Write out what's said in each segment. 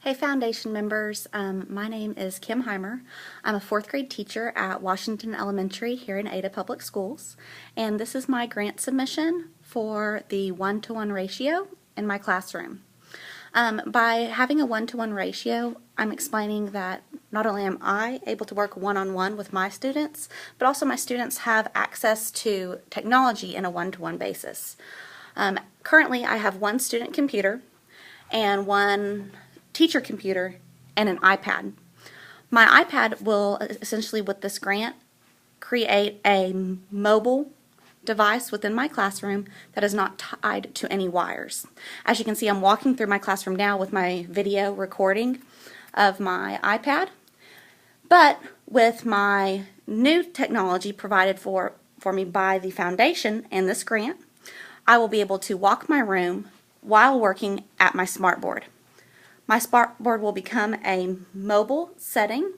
Hey Foundation members, my name is Kim Heimer. I'm a 4th grade teacher at Washington Elementary here in Ada Public Schools, and this is my grant submission for the 1-to-1 ratio in my classroom. By having a 1-to-1 ratio, I'm explaining that not only am I able to work one-on-one with my students, but also my students have access to technology in a 1-to-1 basis. Currently, I have one student computer and one teacher computer and an iPad. My iPad will essentially, with this grant, create a mobile device within my classroom that is not tied to any wires. As you can see, I'm walking through my classroom now with my video recording of my iPad, but with my new technology provided for me by the foundation and this grant, I will be able to walk my room while working at my smartboard. My smartboard will become a mobile setting,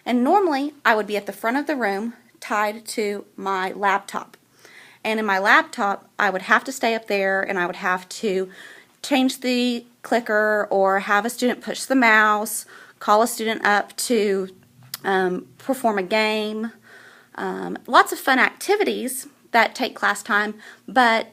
and normally I would be at the front of the room tied to my laptop. And in my laptop, I would have to stay up there and I would have to change the clicker or have a student push the mouse, call a student up to perform a game. Lots of fun activities that take class time, but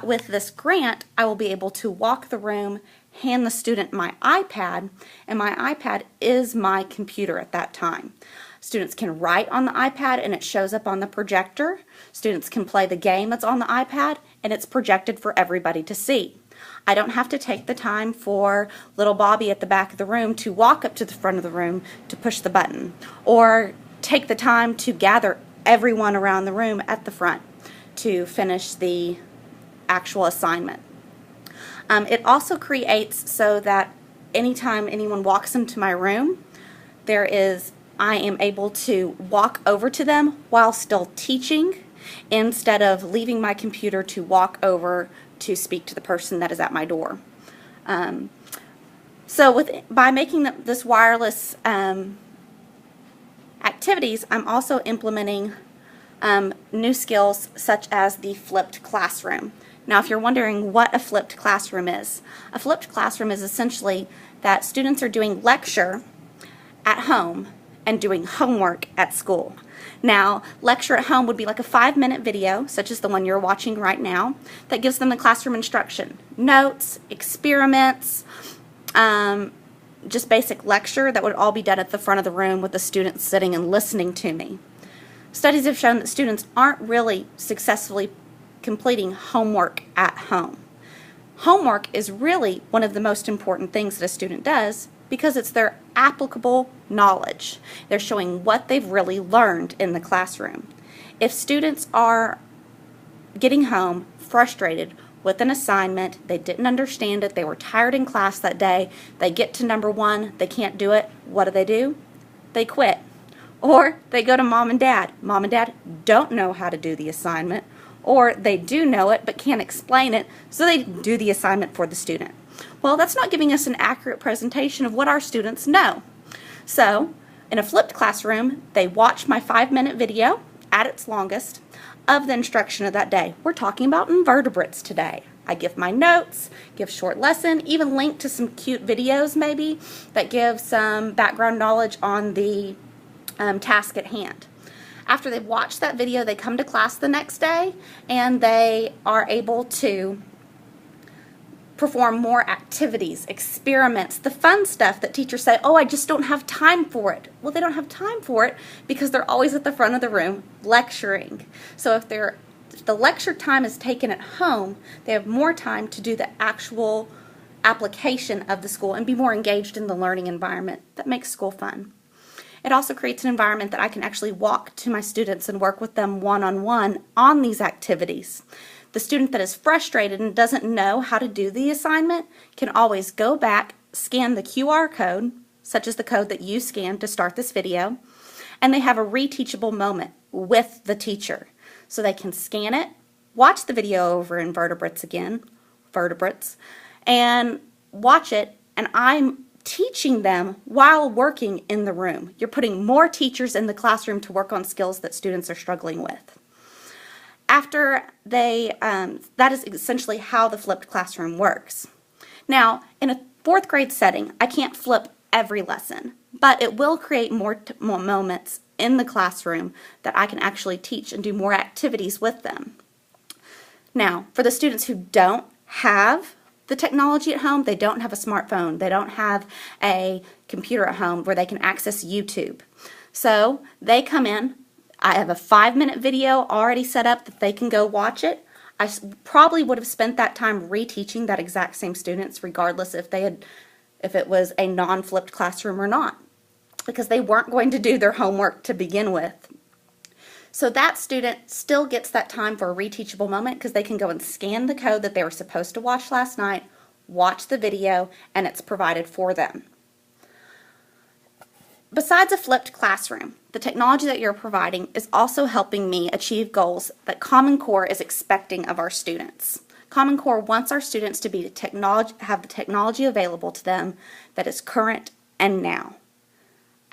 with this grant, I will be able to walk the room, hand the student my iPad, and my iPad is my computer at that time. Students can write on the iPad and it shows up on the projector. Students can play the game that's on the iPad and it's projected for everybody to see. I don't have to take the time for little Bobby at the back of the room to walk up to the front of the room to push the button, or take the time to gather everyone around the room at the front to finish the actual assignment. It also creates so that anytime anyone walks into my room, I am able to walk over to them while still teaching, instead of leaving my computer to walk over to speak to the person that is at my door. By making this wireless activities, I'm implementing new skills such as the flipped classroom. Now, if you're wondering what a flipped classroom is, a flipped classroom is essentially that students are doing lecture at home and doing homework at school. Now, lecture at home would be like a 5-minute video, such as the one you're watching right now, that gives them the classroom instruction, notes, experiments, just basic lecture that would all be done at the front of the room with the students sitting and listening to me. Studies have shown that students aren't really successfully completing homework at home. Homework is really one of the most important things that a student does because it's their applicable knowledge. They're showing what they've really learned in the classroom. If students are getting home frustrated with an assignment, they didn't understand it, they were tired in class that day, they get to number 1, they can't do it, what do? They quit. Or they go to mom and dad. Mom and dad don't know how to do the assignment, or they do know it but can't explain it, so they do the assignment for the student. Well, that's not giving us an accurate presentation of what our students know. So, in a flipped classroom, they watch my 5-minute video, at its longest, of the instruction of that day. We're talking about invertebrates today. I give my notes, give short lesson, even link to some cute videos maybe that give some background knowledge on the task at hand. After they've watched that video, they come to class the next day and they are able to perform more activities, experiments, the fun stuff that teachers say, oh, I just don't have time for it. Well, they don't have time for it because they're always at the front of the room lecturing. So if the lecture time is taken at home, they have more time to do the actual application of the school and be more engaged in the learning environment that makes school fun. It also creates an environment that I can actually walk to my students and work with them one-on-one on these activities. The student that is frustrated and doesn't know how to do the assignment can always go back, scan the QR code, such as the code that you scanned to start this video, and they have a reteachable moment with the teacher. So they can scan it, watch the video over invertebrates again, and watch it, and I'm teaching them while working in the room. You're putting more teachers in the classroom to work on skills that students are struggling with. After that is essentially how the flipped classroom works. Now, in a Fourth grade setting, I can't flip every lesson, but it will create more moments in the classroom that I can actually teach and do more activities with them. Now, for the students who don't have the technology at home, they don't have a smartphone, they don't have a computer at home where they can access YouTube. So they come in, I have a 5-minute video already set up that they can go watch it. I probably would have spent that time reteaching that exact same students regardless if it was a non-flipped classroom or not, because they weren't going to do their homework to begin with. So that student still gets that time for a reteachable moment because they can go and scan the code that they were supposed to watch last night, watch the video, and it's provided for them. Besides a flipped classroom, the technology that you're providing is also helping me achieve goals that Common Core is expecting of our students. Common Core wants our students to have the technology available to them that is current and now.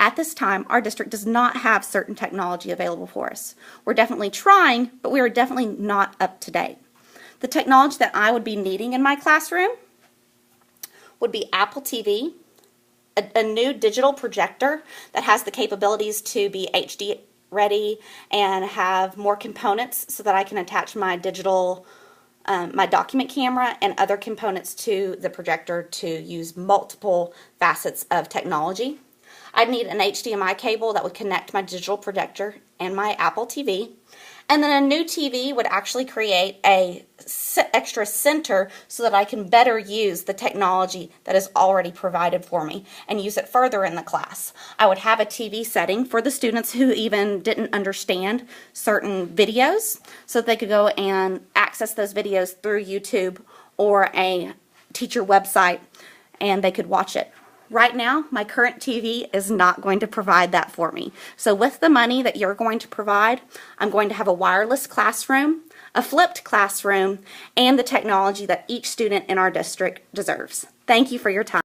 At this time, our district does not have certain technology available for us. We're definitely trying, but we are definitely not up to date. The technology that I would be needing in my classroom would be Apple TV, a new digital projector that has the capabilities to be HD ready and have more components so that I can attach my digital, my document camera and other components to the projector to use multiple facets of technology. I'd need an HDMI cable that would connect my digital projector and my Apple TV. And then a new TV would actually create a extra center so that I can better use the technology that is already provided for me and use it further in the class. I would have a TV setting for the students who even didn't understand certain videos so that they could go and access those videos through YouTube or a teacher website and they could watch it. Right now, my current TV is not going to provide that for me. So with the money that you're going to provide, I'm going to have a wireless classroom, a flipped classroom, and the technology that each student in our district deserves. Thank you for your time.